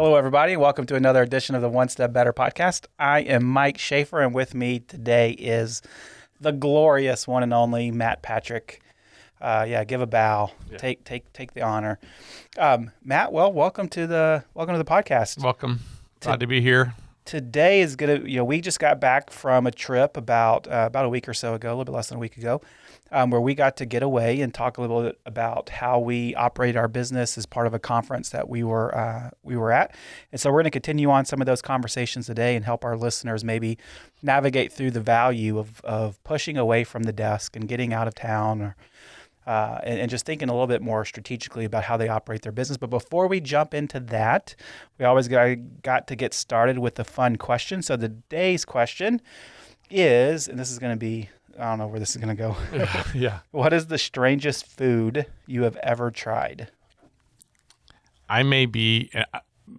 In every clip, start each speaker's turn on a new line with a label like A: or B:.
A: Hello, everybody. Welcome to another edition of the One Step Better podcast. I am Mike Schaefer, and with me today is the glorious one and only Matt Patrick. Give a bow. Yeah. Take the honor. Matt, welcome to the podcast.
B: Welcome. Glad to be here.
A: Today is we just got back from a trip about a week or so ago, a little bit less than a week ago, where we got to get away and talk a little bit about how we operate our business as part of a conference that we were at. And so we're going to continue on some of those conversations today and help our listeners maybe navigate through the value of pushing away from the desk and getting out of town, and just thinking a little bit more strategically about how they operate their business. But before we jump into that, we always got to get started with the fun question. So today's question is, and this is going to be, I don't know where this is going to go.
B: Yeah.
A: What is the strangest food you have ever tried?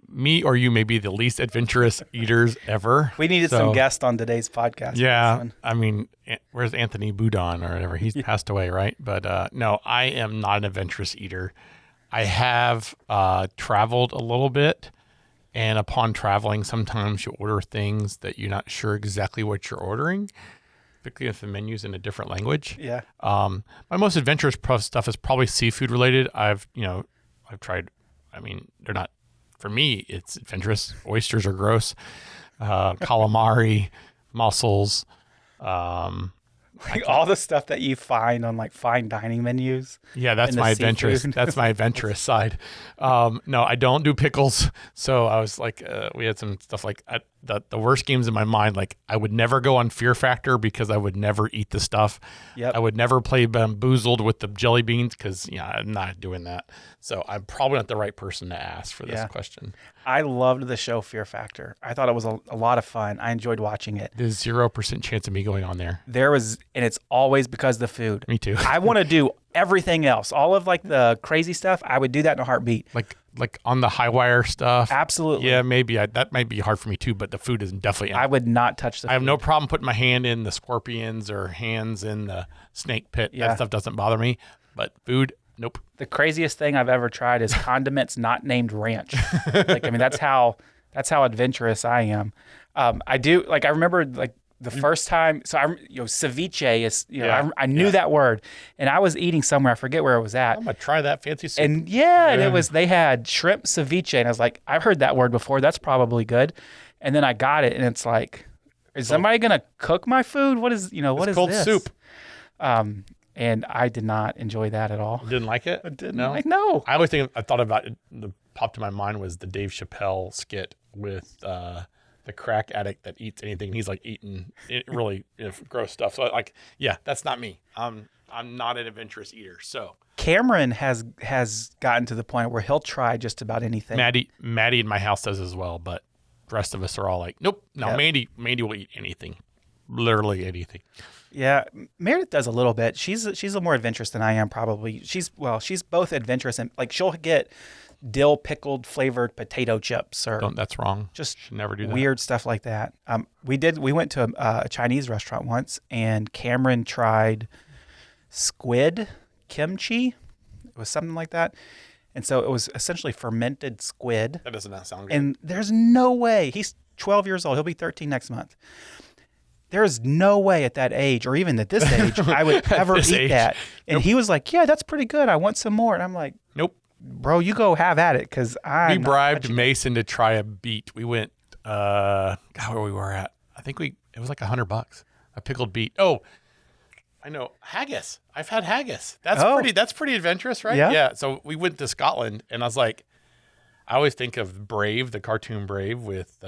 B: Me or you may be the least adventurous eaters ever.
A: We needed some guests on today's podcast.
B: Yeah. I mean, where's Anthony Boudon or whatever? He's passed away, right? But no, I am not an adventurous eater. I have traveled a little bit. And upon traveling, sometimes you order things that you're not sure exactly what you're ordering, particularly if the menu's in a different language.
A: Yeah.
B: My most adventurous stuff is probably seafood related. I've tried, they're not, for me, it's adventurous. Oysters are gross. Calamari, mussels.
A: All the stuff that you find on like fine dining menus.
B: Yeah, that's my adventurous. That's my adventurous side. No, I don't do pickles. So I was like, we had some stuff like the worst games in my mind. Like I would never go on Fear Factor because I would never eat the stuff.
A: Yep.
B: I would never play Bamboozled with the jelly beans because I'm not doing that. So I'm probably not the right person to ask for this question.
A: I loved the show Fear Factor. I thought it was a lot of fun. I enjoyed watching it.
B: There's 0% chance of me going on there.
A: And it's always because of the food.
B: Me too.
A: I want to do everything else. All of like the crazy stuff, I would do that in a heartbeat.
B: Like on the high wire stuff.
A: Absolutely.
B: Yeah, maybe that might be hard for me too, but the food is definitely.
A: I would not touch the food.
B: I have no problem putting my hand in the scorpions or hands in the snake pit.
A: Yeah.
B: That stuff doesn't bother me, but food, nope.
A: The craziest thing I've ever tried is condiments not named ranch. That's how adventurous I am. I remember the first time, ceviche is, I knew that word, and I was eating somewhere, I forget where it was at.
B: I'm going to try that fancy soup.
A: And they had shrimp ceviche, and I was like, I've heard that word before, that's probably good. And then I got it, and it's like, is somebody going to cook my food? What is
B: this?
A: Cold
B: soup.
A: And I did not enjoy that at all.
B: You didn't like it?
A: I didn't. No.
B: I always think I thought about it, the popped to my mind was the Dave Chappelle skit with the crack addict that eats anything. He's like eating really gross stuff. So that's not me. I'm not an adventurous eater. So
A: Cameron has gotten to the point where he'll try just about anything.
B: Maddie in my house does as well, but the rest of us are all like, nope. No, yep. Mandy will eat anything, literally anything.
A: Yeah, Meredith does a little bit. She's a little more adventurous than I am probably. She's both adventurous and like she'll get dill pickled flavored potato chips or
B: that's wrong.
A: Just
B: should never do that.
A: Weird stuff like that. We went to a Chinese restaurant once and Cameron tried squid kimchi. It was something like that. And so it was essentially fermented squid.
B: That doesn't sound good. And
A: there's no way. He's 12 years old. He'll be 13 next month. There's no way at that age, or even at this age, I would ever eat that. And he was like, yeah, that's pretty good. I want some more. And I'm like,
B: nope.
A: Bro, you go have at it, because
B: we bribed Mason to try a beet. We went, where we were at. I think it was like $100, a pickled beet. Oh, I know, haggis. I've had haggis. That's pretty adventurous, right?
A: Yeah.
B: So we went to Scotland, and I was like, I always think of Brave, the cartoon Brave, with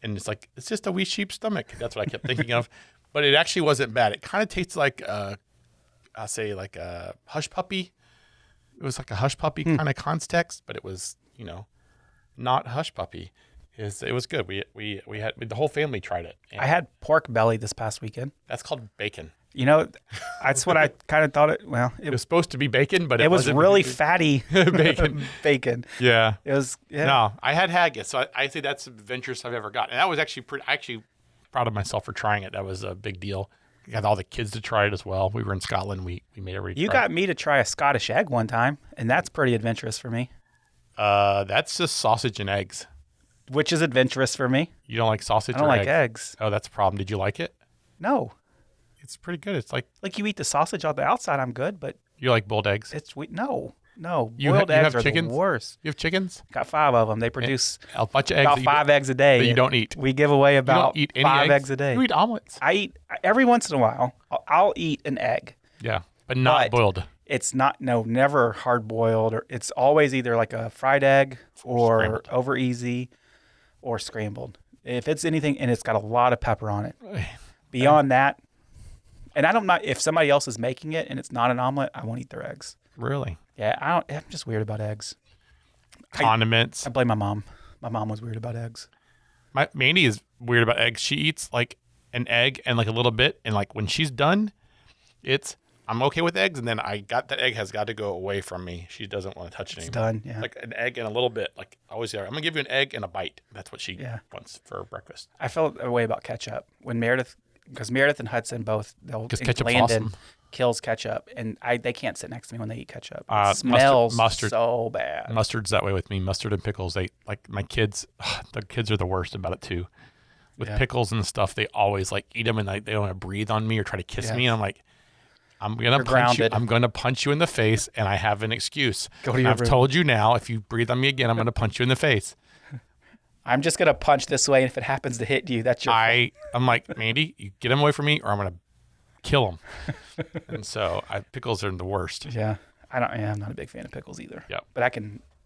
B: and it's like, it's just a wee sheep's stomach. That's what I kept thinking of. But it actually wasn't bad. It kind of tastes like, I'll say like a hush puppy. It was like a hush puppy kind of context, but it was, not hush puppy. It was good. We had the whole family tried it.
A: I had pork belly this past weekend.
B: That's called bacon.
A: That's what I kind of thought it
B: was supposed to be bacon, but
A: it was really fatty bacon.
B: Yeah.
A: It was, yeah.
B: No, I had haggis. So I say that's the adventurous I've ever gotten. And that was actually proud of myself for trying it. That was a big deal. I got all the kids to try it as well. We were in Scotland. We made everybody
A: You got me to try a Scottish egg one time, and that's pretty adventurous for me.
B: That's just sausage and eggs.
A: which is adventurous for me.
B: You don't like sausage
A: I don't
B: or
A: like eggs.
B: Oh, that's a problem. Did you like it?
A: No.
B: It's pretty good. It's like
A: Like you eat the sausage on the outside, I'm good, but
B: you like boiled eggs.
A: it's sweet. No. No.
B: You
A: Boiled
B: you
A: eggs
B: have
A: are
B: chickens?
A: the worst.
B: You have chickens?
A: Got 5 of them. They produce
B: A bunch of eggs
A: about
B: that you
A: 5 eggs a day.
B: that you
A: and
B: don't eat.
A: We give away
B: You
A: about
B: don't eat any
A: 5
B: eggs?
A: eggs a day.
B: You eat omelets.
A: I eat every once in a while. I'll eat an egg.
B: Yeah, but not
A: But-
B: boiled.
A: It's not never hard boiled, or it's always either like a fried egg or
B: Scrambled.
A: over easy or scrambled. If it's anything and it's got a lot of pepper on it. Beyond that, and I don't know if somebody else is making it and it's not an omelet, I won't eat their eggs.
B: Really?
A: Yeah, I'm just weird about eggs.
B: Condiments.
A: I blame my mom. My mom was weird about eggs.
B: Mandy is weird about eggs. She eats like an egg and like a little bit, and like when she's done, I'm okay with eggs, and then that egg has got to go away from me. She doesn't want to touch it
A: It's
B: anymore.
A: done. Yeah.
B: Like an egg and a little bit. Like I always say, I'm gonna give you an egg and a bite. That's what she
A: Yeah.
B: wants for breakfast.
A: I felt a way about ketchup when because Meredith and Hudson both,
B: Because ketchup's
A: Landon
B: awesome.
A: kills ketchup, and they can't sit next to me when they eat ketchup. It
B: Mustard-
A: smells
B: mustard.
A: so bad.
B: Mustard's that way with me. Mustard and pickles. They like my kids. The kids are the worst about it too. With
A: Yeah.
B: pickles and stuff, they always like eat them and they don't want to breathe on me or try to kiss me. And I'm like, I'm gonna
A: You're
B: punch you.
A: grounded.
B: I'm gonna punch you in the face, and I have an excuse.
A: Go to
B: And
A: your
B: I've
A: room.
B: told you now. If you breathe on me again, I'm gonna punch you in the face.
A: I'm just gonna punch this way, and if it happens to hit you, that's your fault.
B: I'm like, Mandy, you get him away from me, or I'm gonna kill him. And so pickles are the worst.
A: Yeah, I'm not a big fan of pickles either.
B: Yep.
A: But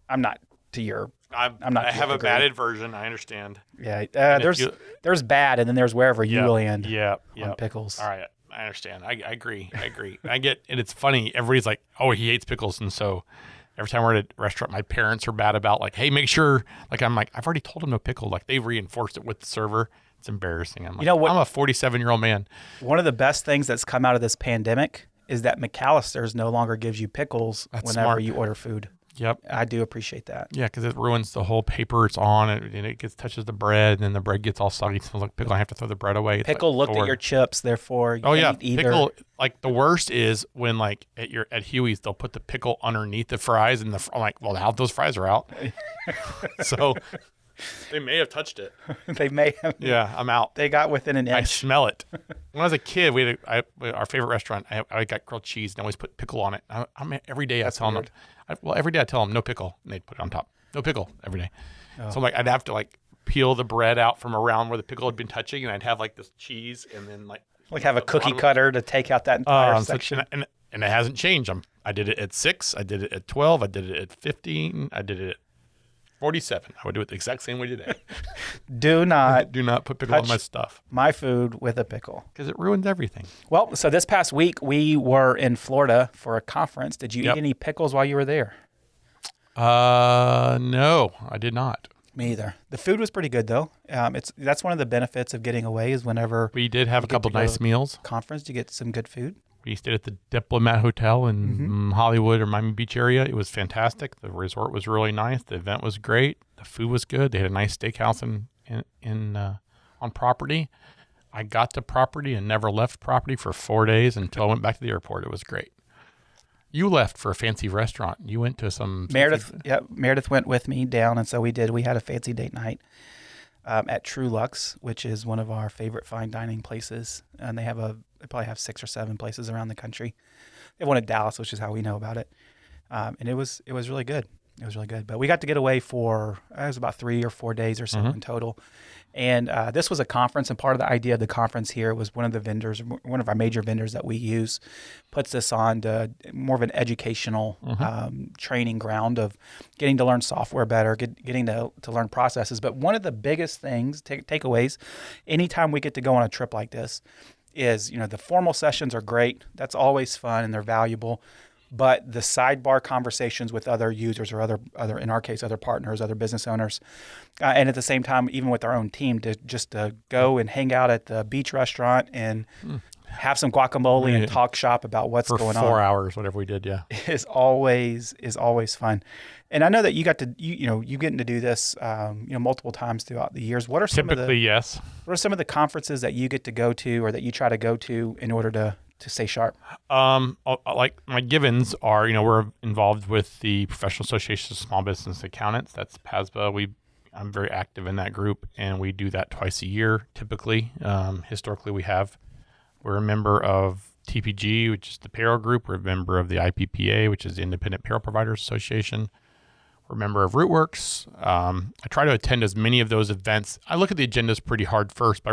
A: I'm not to your. I'm not
B: I
A: to
B: have
A: your
B: a
A: degree.
B: batted version. I understand.
A: Yeah.
B: if
A: There's
B: you-
A: there's bad, and then there's wherever you
B: Yep,
A: land
B: Yep.
A: on
B: Yep.
A: pickles.
B: All right, I understand. I agree. I get, and it's funny. Everybody's like, "Oh, he hates pickles," and so every time we're at a restaurant, my parents are bad about like, "Hey, make sure." Like, I'm like, I've already told him no pickle. Like, they reinforced it with the server. It's embarrassing. I'm like,
A: You know what-
B: I'm a 47-year-old man.
A: One of the best things that's come out of this pandemic is that McAllister's no longer gives you pickles
B: That's
A: whenever
B: smart.
A: you order food.
B: Yep.
A: I do appreciate that.
B: Yeah, because it ruins the whole paper it's on, and it touches the bread, and then the bread gets all soggy. It smells like pickle. I have to throw the bread away. It's
A: Pickle
B: like,
A: looked at your chips, therefore you
B: Oh yeah,
A: can't eat either.
B: pickle. Like the worst is when like at Huey's they'll put the pickle underneath the fries, and I'm like, well, now those fries are out. So they may have touched it.
A: They may have.
B: Yeah, I'm out.
A: They got within an
B: I
A: inch.
B: smell it. When I was a kid, we had our favorite restaurant. I got grilled cheese and I always put pickle on it. Every day I tell them, every day I tell them no pickle, and they'd put it on top. No pickle every day.
A: Oh.
B: So I'm like, I'd have to like peel the bread out from around where the pickle had been touching, and I'd have like this cheese, and then like
A: Like have a
B: the
A: cookie
B: bottom-
A: cutter to take out that entire section.
B: and it hasn't changed. I did it at 6. I did it at 12. I did it at 15. I did it at 47. I would do it the exact same way today.
A: Do not
B: Do not put pickle on
A: Touch-
B: my stuff
A: my food with a pickle.
B: because it ruins everything.
A: Well, so this past week we were in Florida for a conference. Did you
B: Yep.
A: eat any pickles while you were there?
B: No, I did not.
A: Me either. The food was pretty good though. That's one of the benefits of getting away is whenever
B: We did have a couple
A: to go-
B: nice meals.
A: conference you get some good food.
B: We stayed at the Diplomat Hotel in Hollywood or Miami Beach area. It was fantastic. The resort was really nice. The event was great. The food was good. They had a nice steakhouse on property. I got to property and never left property for 4 days until I went back to the airport. It was great. You left for a fancy restaurant. You went to some
A: Meredith went with me down, and so we did. We had a fancy date night at True Lux, which is one of our favorite fine dining places, and they probably have 6 or 7 places around the country. They have one in Dallas, which is how we know about it, and it was really good. It was really good. But we got to get away for it was about 3 or 4 days or so in total. And this was a conference, and part of the idea of the conference here was one of the vendors, one of our major vendors that we use, puts this on to more of an educational training ground of getting to learn software better, getting to learn processes. But one of the biggest things, takeaways, anytime we get to go on a trip like this, is the formal sessions are great. That's always fun and they're valuable. But the sidebar conversations with other users or other in our case other partners, other business owners, and at the same time even with our own team to go and hang out at the beach restaurant and have some guacamole and talk shop about what's
B: for
A: going
B: 4
A: on
B: hours, whatever we did. Yeah.
A: is always fun. And I know that you got to you getting to do this multiple times throughout the years. What are some
B: Typically, yes.
A: of the conferences that you get to go to or that you try to go to in order to stay sharp?
B: Like my givens are, we're involved with the Professional Association of Small Business Accountants. That's PASBA. I'm very active in that group, and we do that twice a year, typically. Historically, we're a member of TPG, which is the payroll group. We're a member of the IPPA, which is the Independent Payroll Providers Association. We're a member of RootWorks. I try to attend as many of those events. I look at the agendas pretty hard first, but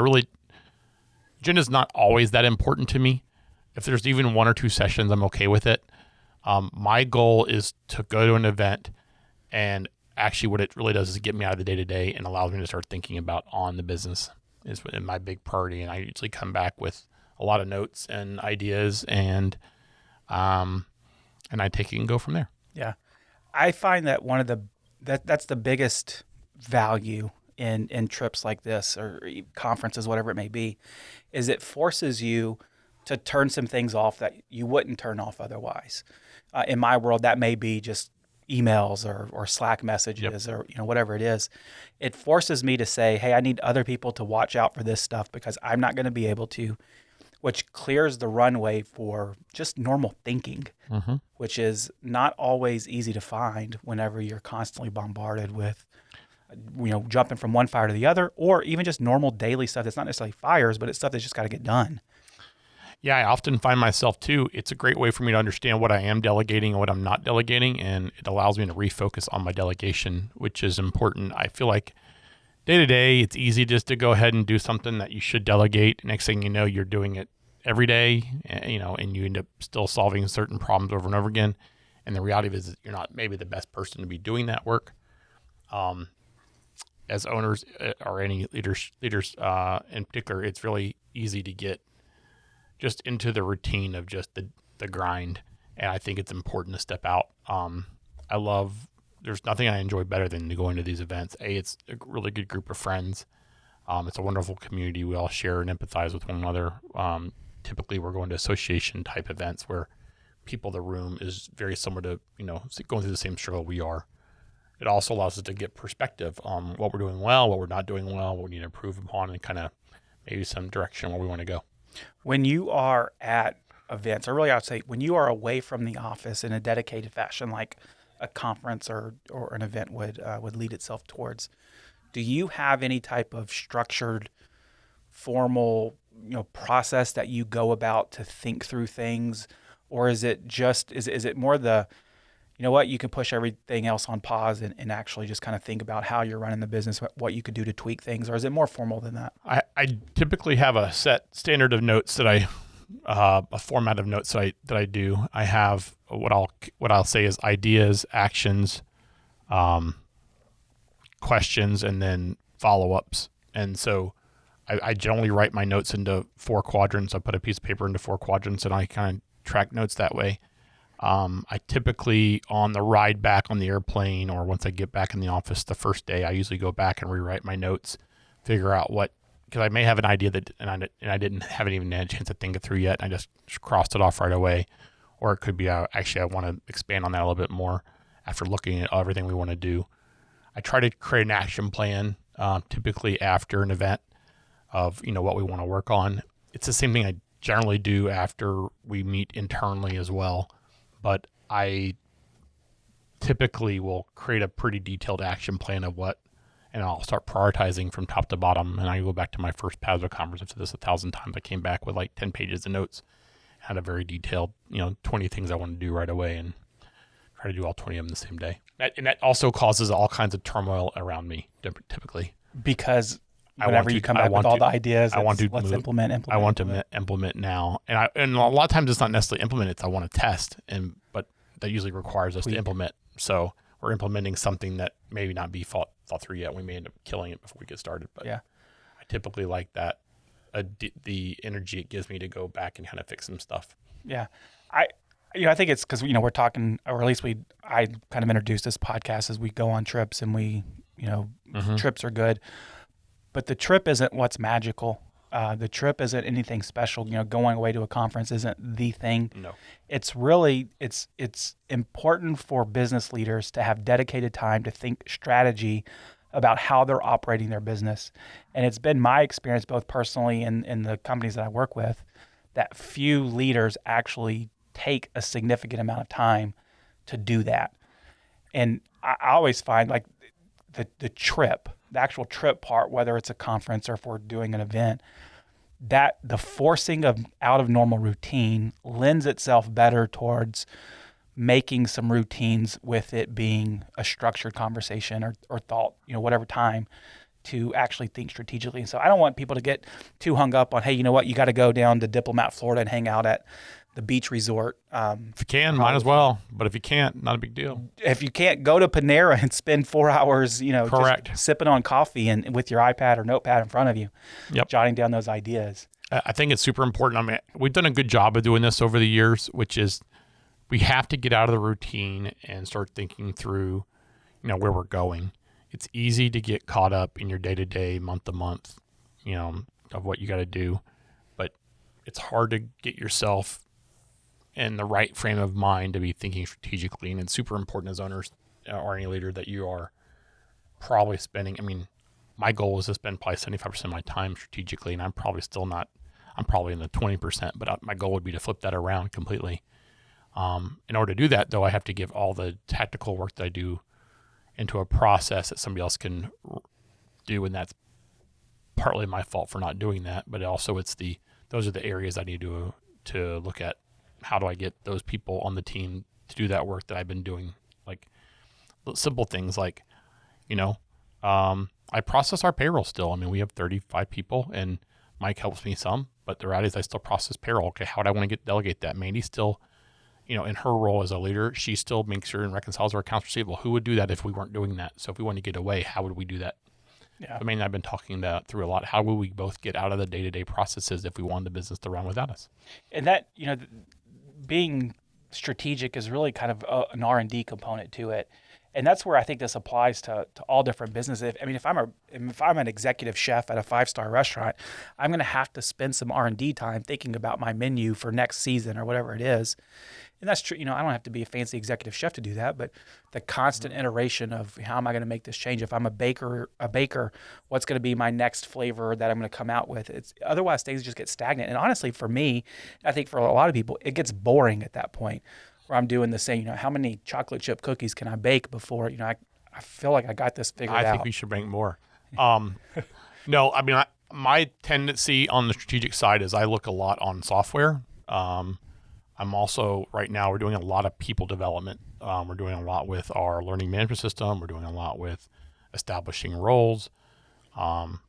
B: agenda's not always that important to me. If there's even 1 or 2 sessions, I'm okay with it. My goal is to go to an event, and actually what it really does is get me out of the day-to-day and allows me to start thinking about on the business is my big priority. And I usually come back with a lot of notes and ideas, and I take it and go from there.
A: Yeah. I find that that's the biggest value in trips like this or conferences, whatever it may be, is it forces you to turn some things off that you wouldn't turn off otherwise. In my world, that may be just emails or Slack messages or whatever it is. It forces me to say, hey, I need other people to watch out for this stuff because I'm not going to be able to, which clears the runway for just normal thinking, which is not always easy to find whenever you're constantly bombarded with, jumping from one fire to the other, or even just normal daily stuff that's not necessarily fires, but it's stuff that's just got to get done.
B: Yeah, I often find myself too, it's a great way for me to understand what I am delegating and what I'm not delegating, and it allows me to refocus on my delegation, which is important. I feel like day to day, it's easy just to go ahead and do something that you should delegate. Next thing you know, you're doing it every day, and you end up still solving certain problems over and over again. And the reality is that you're not maybe the best person to be doing that work. As owners or any leaders in particular, it's really easy to get just into the routine of just the grind. And I think it's important to step out. There's nothing I enjoy better than going to these events. It's a really good group of friends. It's a wonderful community. We all share and empathize with one another. Typically we're going to association type events where people in the room is very similar to, going through the same struggle we are. It also allows us to get perspective on what we're doing well, what we're not doing well, what we need to improve upon, and kind of maybe some direction where we want to go.
A: When you are at events, or really I would say when you are away from the office in a dedicated fashion, like a conference or an event would lead itself towards, do you have any type of structured, formal, process that you go about to think through things, or is it just is it more the, you can push everything else on pause and actually just kind of think about how you're running the business, what you could do to tweak things, or is it more formal than that?
B: I typically have a set standard of notes that a format of notes that I do. I have what I'll say is ideas, actions, questions, and then follow-ups. And so I generally write my notes into 4 quadrants. I put a piece of paper into 4 quadrants, and I kind of track notes that way. I typically, on the ride back on the airplane or once I get back in the office the first day, I usually go back and rewrite my notes, figure out because I may have an idea that and I haven't even had a chance to think it through yet. And I just crossed it off right away. Or it could be, I want to expand on that a little bit more after looking at everything we want to do. I try to create an action plan, typically after an event of, what we want to work on. It's the same thing I generally do after we meet internally as well. But I typically will create a pretty detailed action plan of and I'll start prioritizing from top to bottom. And I go back to my first PASBA conference. I've said this 1,000 times. I came back with like 10 pages of notes, had a very detailed, 20 things I want to do right away, and try to do all 20 of them the same day. And that also causes all kinds of turmoil around me, typically.
A: Because whenever you come back with all the ideas, let's implement.
B: I want to implement now, and a lot of times it's not necessarily implement. It's I want to test, but that usually requires us to implement. So we're implementing something that maybe not be thought through yet. We may end up killing it before we get started. But yeah, I typically like that the energy it gives me to go back and kind of fix some stuff.
A: Yeah, I think it's because we're talking, or at least I kind of introduced this podcast as we go on trips, and we trips are good. But the trip isn't what's magical. The trip isn't anything special. Going away to a conference isn't the thing.
B: No.
A: It's really, it's important for business leaders to have dedicated time to think strategy about how they're operating their business. And it's been my experience, both personally and in the companies that I work with, that few leaders actually take a significant amount of time to do that. And I always find like the trip, the actual trip part, whether it's a conference or if we're doing an event, that the forcing of out of normal routine lends itself better towards making some routines with it being a structured conversation or thought, whatever time to actually think strategically. And so I don't want people to get too hung up on, hey, you know what, you got to go down to Diplomat, Florida and hang out at the beach resort.
B: If you can, might as well. But if you can't, not a big deal.
A: If you can't, go to Panera and spend 4 hours,
B: Correct.
A: just sipping on coffee and with your iPad or notepad in front of you,
B: Yep.
A: jotting down those ideas.
B: I think it's super important. I mean, we've done a good job of doing this over the years, which is we have to get out of the routine and start thinking through, where we're going. It's easy to get caught up in your day-to-day, month-to-month, of what you got to do. But it's hard to get yourself in the right frame of mind to be thinking strategically. And it's super important as owners or any leader that you are probably spending, my goal is to spend probably 75% of my time strategically, and I'm probably still not, I'm probably in the 20%, but my goal would be to flip that around completely. In order to do that, though, I have to give all the tactical work that I do into a process that somebody else can do, and that's partly my fault for not doing that. But also, those are the areas I need to look at. How do I get those people on the team to do that work that I've been doing? Like simple things like, I process our payroll still. We have 35 people, and Mike helps me some, but the reality is I still process payroll. Okay, how do I want to delegate that? Mandy still, in her role as a leader, she still makes sure and reconciles our accounts receivable. Who would do that if we weren't doing that? So if we want to get away, how would we do that?
A: Yeah.
B: Mandy and I've been talking that through a lot. How would we both get out of the day-to-day processes if we wanted the business to run without us?
A: And that, being strategic is really kind of an R&D component to it. And that's where I think this applies to all different businesses. If I'm an executive chef at a 5-star restaurant, I'm going to have to spend some R&D time thinking about my menu for next season or whatever it is. And that's true. I don't have to be a fancy executive chef to do that, but the constant iteration of how am I going to make this change? If I'm a baker, what's going to be my next flavor that I'm going to come out with? Otherwise things just get stagnant. And honestly, for me, I think for a lot of people, it gets boring at that point where I'm doing the same, how many chocolate chip cookies can I bake before, I feel like I got this figured out.
B: I think we should make more. No, my tendency on the strategic side is I look a lot on software. I'm also, right now, we're doing a lot of people development. We're doing a lot with our learning management system. We're doing a lot with establishing roles,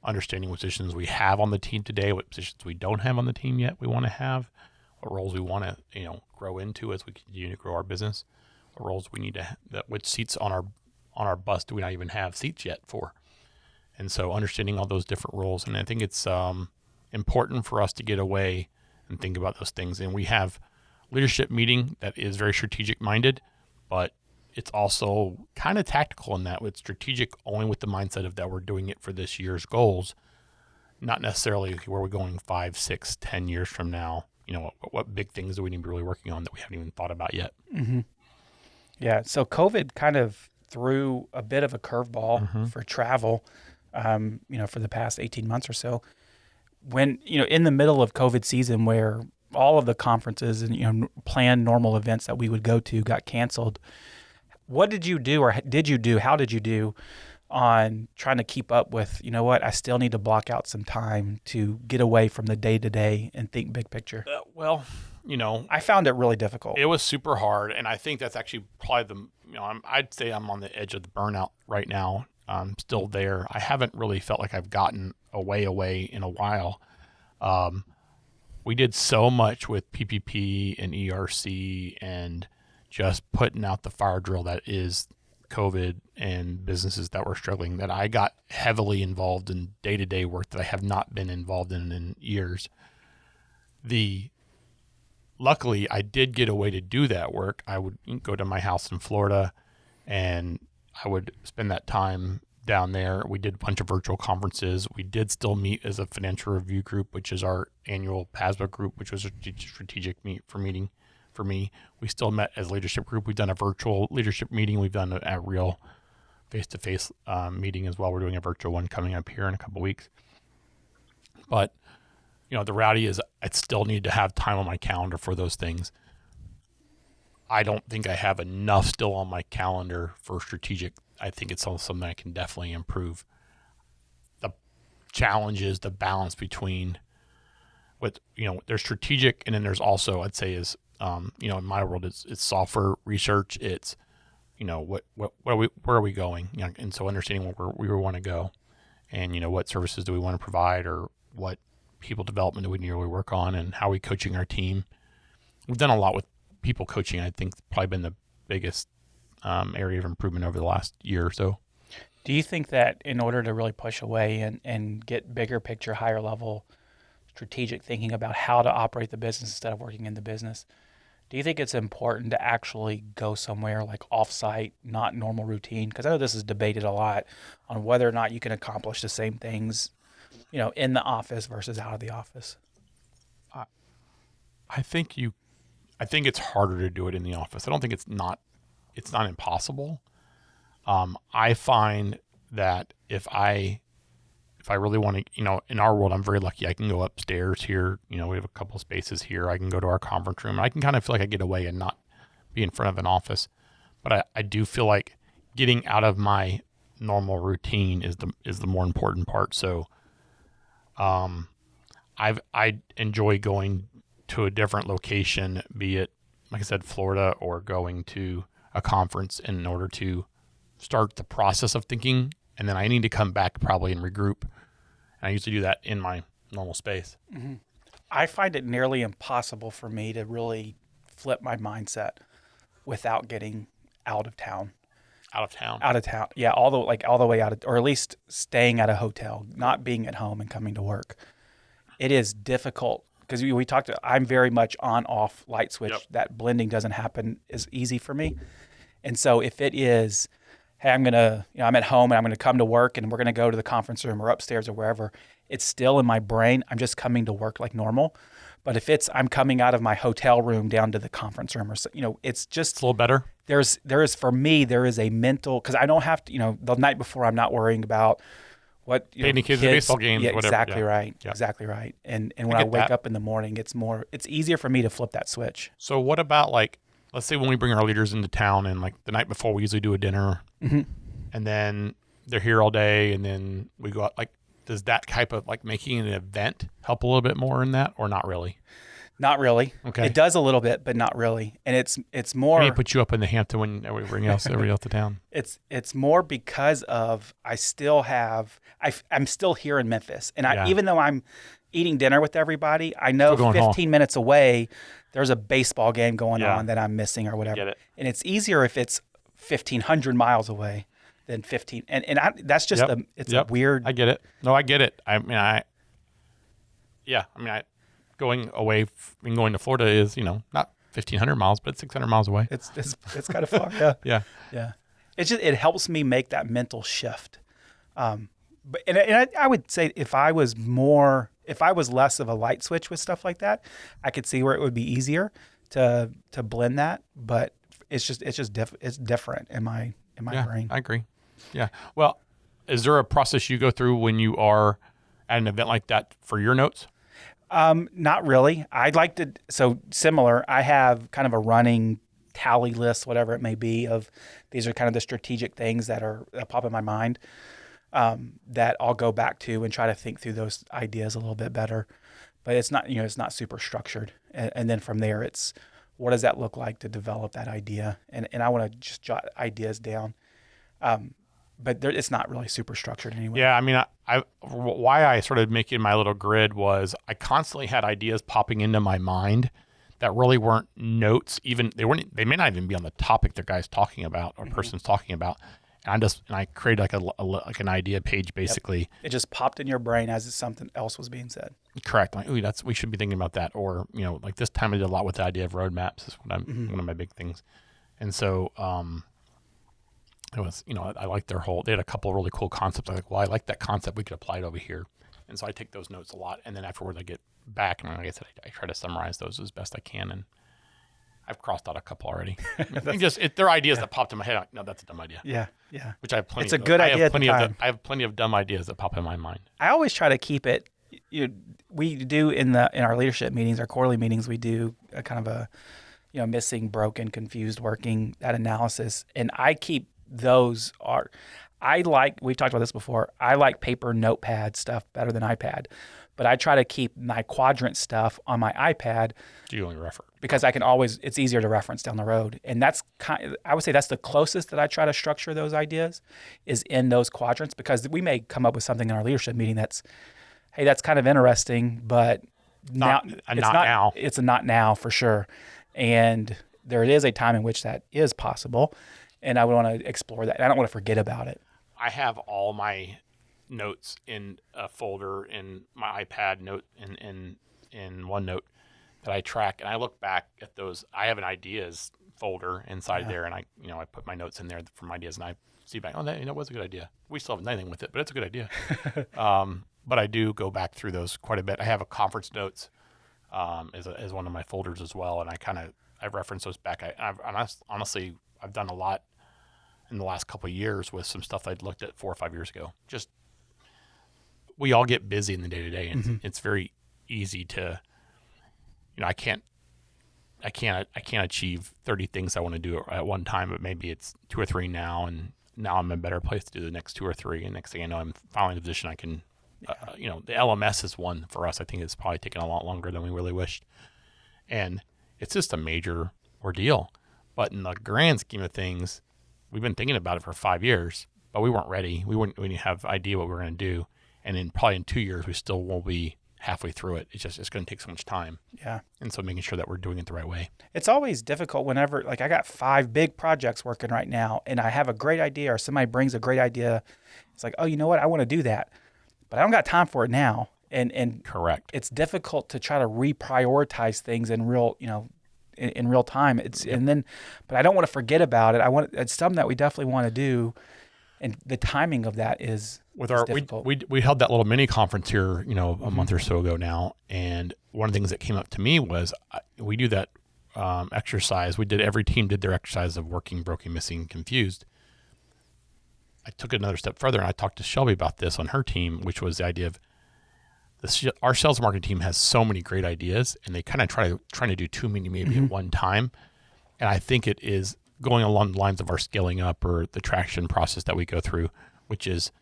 B: understanding what positions we have on the team today, what positions we don't have on the team yet we want to have, what roles we want to, grow into as we continue to grow our business, what roles we need to, which seats on our bus do we not even have seats yet for. And so understanding all those different roles. And I think it's important for us to get away and think about those things. And we have leadership meeting that is very strategic minded, but it's also kind of tactical in that it's strategic only with the mindset of that we're doing it for this year's goals, not necessarily where we're going 5, 6, 10 years from now. What big things do we need to be really working on that we haven't even thought about yet?
A: Mm-hmm. Yeah. So COVID kind of threw a bit of a curveball for travel, for the past 18 months or so. When, in the middle of COVID season where all of the conferences and, planned normal events that we would go to got canceled, what did you do how did you do on trying to keep up with, I still need to block out some time to get away from the day-to-day and think big picture?
B: I
A: found it really difficult.
B: It was super hard. And I think that's actually probably I'd say I'm on the edge of the burnout right now. I'm still there. I haven't really felt like I've gotten away in a while. We did so much with PPP and ERC and just putting out the fire drill that is COVID and businesses that were struggling that I got heavily involved in day-to-day work that I have not been involved in years. Luckily, I did get a way to do that work. I would go to my house in Florida and I would spend that time down there. We did a bunch of virtual conferences. We did still meet as a financial review group, which is our annual PASBA group, which was a strategic meeting for me. We still met as a leadership group. We've done a virtual leadership meeting. We've done a real face-to-face meeting as well. We're doing a virtual one coming up here in a couple of weeks. But, the reality is I still need to have time on my calendar for those things. I don't think I have enough still on my calendar for strategic. I think it's also something I can definitely improve. The challenge is the balance between what, there's strategic, and then there's also, I'd say, is, in my world, it's software research. It's, where are we going? And so understanding where we want to go, and, what services do we want to provide, or what people development do we need to work on, and how are we coaching our team. We've done a lot with people coaching. I think it's probably been the biggest area of improvement over the last year or so.
A: Do you think that in order to really push away and get bigger picture, higher level strategic thinking about how to operate the business instead of working in the business, do you think it's important to actually go somewhere like offsite, not normal routine? Because I know this is debated a lot on whether or not you can accomplish the same things, in the office versus out of the office.
B: I think it's harder to do it in the office. I don't think it's not impossible. I find that if I really want to, in our world, I'm very lucky. I can go upstairs here. We have a couple spaces here. I can go to our conference room. I can kind of feel like I get away and not be in front of an office. But I do feel like getting out of my normal routine is the more important part. So, I enjoy going to a different location, be it, like I said, Florida, or going to a conference in order to start the process of thinking. And then I need to come back probably and regroup. And I usually do that in my normal space.
A: Mm-hmm. I find it nearly impossible for me to really flip my mindset without getting out of town.
B: Out of town?
A: Out of town. Yeah, all the way out of, or at least staying at a hotel, not being at home and coming to work. It is difficult because we talked, I'm very much on off light switch.
B: Yep.
A: That blending doesn't happen as easy for me. And so if it is, hey, I'm at home and I'm going to come to work and we're going to go to the conference room or upstairs or wherever, it's still in my brain. I'm just coming to work like normal. But if I'm coming out of my hotel room down to the conference room, or it's just
B: a little better.
A: There is for me, there is a mental, because I don't have to, the night before I'm not worrying about what
B: taking kids to baseball games,
A: yeah,
B: whatever.
A: Exactly
B: yeah.
A: right.
B: Yeah.
A: Exactly right. And when I wake up in the morning, it's easier for me to flip that switch.
B: So what about, like, let's say when we bring our leaders into town and like the night before we usually do a dinner,
A: mm-hmm.
B: and then they're here all day and then we go out, like, does that type of like making an event help a little bit more in that, or not really?
A: Not really.
B: Okay.
A: It does a little bit, but not really. And it's more.
B: Maybe put you up in the Hampton when we bring everybody else to town.
A: It's more because of I'm still here in Memphis, and even though I'm eating dinner with everybody, I know 15 minutes away there's a baseball game going on that I'm missing or whatever.
B: Get it.
A: And it's easier if it's 1,500 miles away than 15. And that's just a weird.
B: I get it. No, I get it. Going to Florida is, not 1,500 miles, but 600 miles away.
A: It's kind of far. Yeah.
B: Yeah.
A: Yeah. It's just, it helps me make that mental shift. But I would say if I was less of a light switch with stuff like that, I could see where it would be easier to blend that. But it's different in my brain.
B: I agree. Yeah. Well, is there a process you go through when you are at an event like that for your notes?
A: Not really. I'd like to. So similar. I have kind of a running tally list, whatever it may be, of these are kind of the strategic things that pop in my mind. That I'll go back to and try to think through those ideas a little bit better, but it's not super structured. And then from there, it's what does that look like to develop that idea? And I want to just jot ideas down. But it's not really super structured anyway.
B: Yeah. I mean, why I started making my little grid was I constantly had ideas popping into my mind that really weren't notes. They may not even be on the topic the guy's talking about or person's talking about. And I created like an idea page basically.
A: Yep. It just popped in your brain as if something else was being said.
B: Correct. Like, we should be thinking about that. Or, like this time I did a lot with the idea of roadmaps is one of my big things. And so, it was, I liked they had a couple of really cool concepts. I'm like, well, I like that concept. We could apply it over here. And so I take those notes a lot. And then afterwards I get back and like I said, I try to summarize those as best I can. And I've crossed out a couple already. They're ideas that popped in my head. Like, no, that's a dumb idea.
A: Yeah, yeah.
B: Which I have plenty.
A: It's a good idea at the time.
B: I have plenty of dumb ideas that pop in my mind.
A: I always try to keep it. we do in our leadership meetings, our quarterly meetings, we do a kind of a missing, broken, confused, working, that analysis, and I keep those we've talked about this before. I like paper notepad stuff better than iPad, but I try to keep my quadrant stuff on my iPad.
B: Do you only refer?
A: Because it's easier to reference down the road. And I would say that's the closest that I try to structure those ideas is in those quadrants, because we may come up with something in our leadership meeting that's kind of interesting, but it's a not now for sure. And there is a time in which that is possible. And I would want to explore that. And I don't want to forget about it.
B: I have all my notes in a folder in my iPad note in OneNote that I track, and I look back at those. I have an ideas folder inside there, and I put my notes in there from ideas, and I see back, that was a good idea. We still haven't done anything with it, but it's a good idea. But I do go back through those quite a bit. I have a conference notes as one of my folders as well, and I reference those back. Honestly, I've done a lot in the last couple of years with some stuff I'd looked at 4 or 5 years ago. Just we all get busy in the day to day, and it's very easy to, I can't achieve 30 things I want to do at one time, but maybe it's 2 or 3 now, and now I'm in a better place to do the next 2 or 3. And next thing I know, I'm finally in a position I can, the LMS is one for us. I think it's probably taken a lot longer than we really wished, and it's just a major ordeal. But in the grand scheme of things, we've been thinking about it for 5 years, but we weren't ready. We didn't have idea what we were going to do. And probably in 2 years, we still won't be halfway through it. It's going to take so much time.
A: Yeah.
B: And so making sure that we're doing it the right way.
A: It's always difficult whenever, I got 5 big projects working right now, and I have a great idea, or somebody brings a great idea. It's like, oh, you know what? I want to do that, but I don't got time for it now. And
B: correct.
A: It's difficult to try to reprioritize things in real, in real time. But I don't want to forget about it. It's something that we definitely want to do, and the timing of that is difficult.
B: We held that little mini conference here, a month or so ago now, and one of the things that came up to me was we do that exercise. Every team did their exercise of working, broken, missing, confused. I took it another step further, and I talked to Shelby about this on her team, which was the idea of our sales marketing team has so many great ideas, and they kind of trying to do too many maybe at one time. And I think it is going along the lines of our scaling up or the traction process that we go through, which is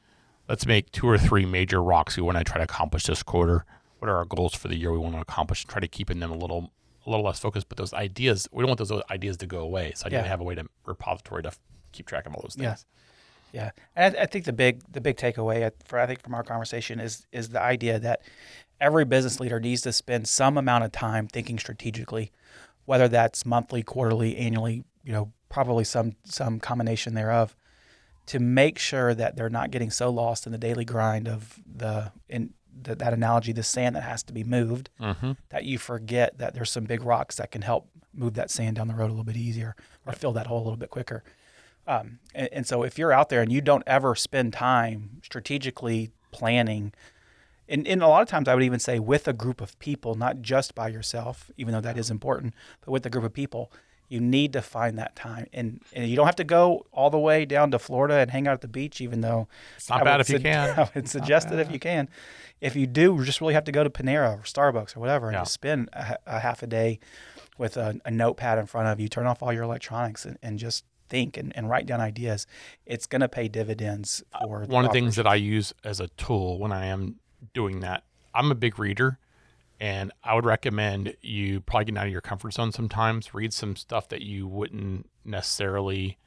B: let's make 2 or 3 major rocks we want to try to accomplish this quarter. What are our goals for the year we want to accomplish? Try to keep in them a little less focused, but those ideas, we don't want those ideas to go away. So I need to have a way to repository to keep track of all those things.
A: Yeah. And I think the big takeaway from our conversation is the idea that every business leader needs to spend some amount of time thinking strategically, whether that's monthly, quarterly, annually, probably some combination thereof, to make sure that they're not getting so lost in the daily grind of that analogy, the sand that has to be moved, that you forget that there's some big rocks that can help move that sand down the road a little bit easier or fill that hole a little bit quicker. And so if you're out there and you don't ever spend time strategically planning, and a lot of times I would even say with a group of people, not just by yourself, even though that is important, but with a group of people, you need to find that time. And you don't have to go all the way down to Florida and hang out at the beach, even though
B: it's not bad if you can.
A: I would suggest it if you can. If you do, you just really have to go to Panera or Starbucks or whatever and just spend a half a day with a notepad in front of you, turn off all your electronics and just think and write down ideas. It's going to pay dividends for
B: one of the things that I use as a tool when I am doing that. I'm a big reader, and I would recommend you probably get out of your comfort zone sometimes. Read some stuff that you wouldn't necessarily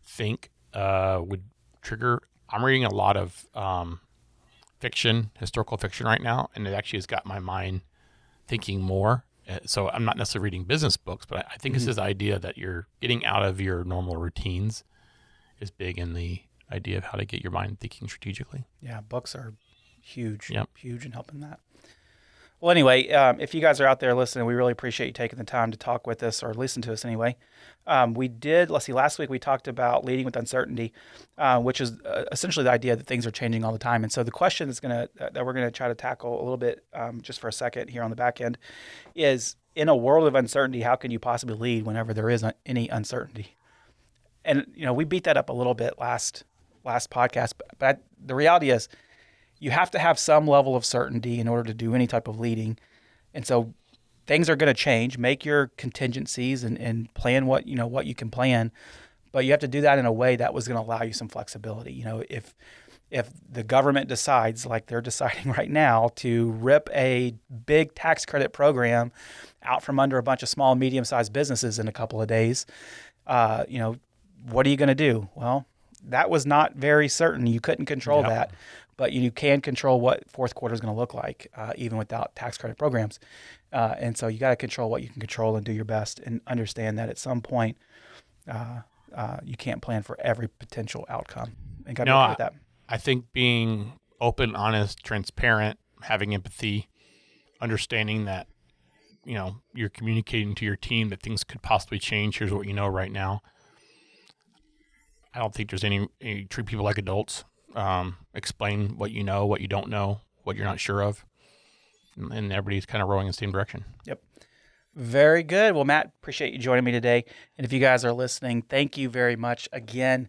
B: think would trigger. I'm reading a lot of fiction, historical fiction right now, and it actually has got my mind thinking more. So I'm not necessarily reading business books, but I think it's this idea that you're getting out of your normal routines is big in the idea of how to get your mind thinking strategically.
A: Yeah, books are huge in helping that. Well, anyway, if you guys are out there listening, we really appreciate you taking the time to talk with us or listen to us anyway. Last week we talked about leading with uncertainty, which is essentially the idea that things are changing all the time. And so the question that we're going to try to tackle a little bit just for a second here on the back end is, in a world of uncertainty, how can you possibly lead whenever there is any uncertainty? And, we beat that up a little bit last podcast, but the reality is, you have to have some level of certainty in order to do any type of leading. And so things are going to change. Make your contingencies and plan what you can plan, but you have to do that in a way that was going to allow you some flexibility. If the government decides, like they're deciding right now, to rip a big tax credit program out from under a bunch of small, medium-sized businesses in a couple of days, what are you going to do? Well, that was not very certain. You couldn't control that, but you can control what fourth quarter is going to look like, even without tax credit programs. And so you got to control what you can control and do your best, and understand that at some point you can't plan for every potential outcome. And got to be okay with that.
B: I think being open, honest, transparent, having empathy, understanding that, you're communicating to your team that things could possibly change. Here's what you know right now. I don't think there's any treat people like adults. Explain what you know, what you don't know, what you're not sure of. And everybody's kind of rowing in the same direction.
A: Yep. Very good. Well, Matt, appreciate you joining me today. And if you guys are listening, thank you very much again.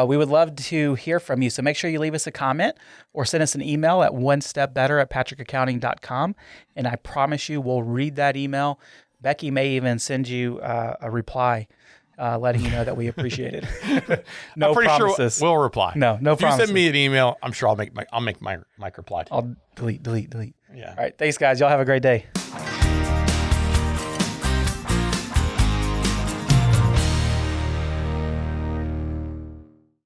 A: We would love to hear from you. So make sure you leave us a comment or send us an email at onestepbetter@patrickaccounting.com. And I promise you we'll read that email. Becky may even send you a reply letting you know that we appreciate it. No
B: I'm pretty
A: promises.
B: sure we'll reply.
A: No
B: if
A: promises.
B: you send me an email, I'm sure I'll make my reply.
A: I'll delete.
B: Yeah.
A: All right. Thanks, guys. Y'all have a great day.